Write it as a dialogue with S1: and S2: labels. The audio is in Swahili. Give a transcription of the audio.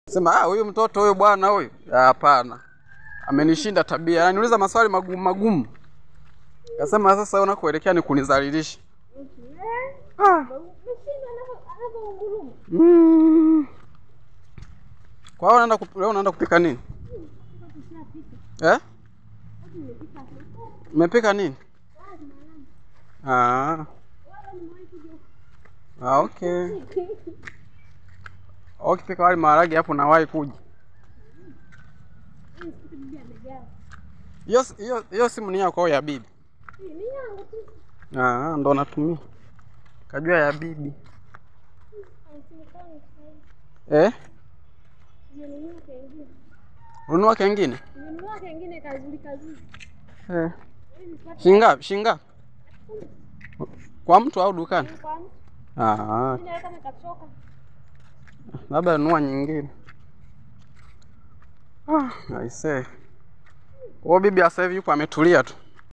S1: Sema huyu mtoto huyu bwana huyu. Hapana. Amenishinda tabia. Ananiuliza maswali magumu magumu. Kasema sasa unakoelekea ni kunizalilisha. Kwa hiyo leo unaenda kupika nini? Umepika nini? Okay. Ukipika wali maharage hapo nawahi kuja. Hiyo simu ni yako ya bibi?
S2: Ni yangu tu.
S1: Ndo natumia. Kajua ya bibi. Ununua kengine?
S2: Ununua kengine kazuri.
S1: Shingapi? Kwa mtu au dukani?
S2: Kwa mtu. Mimi kama nikachoka.
S1: Labda nunua nyingine. I say. Bibi sasa hivi yupo ametulia tu.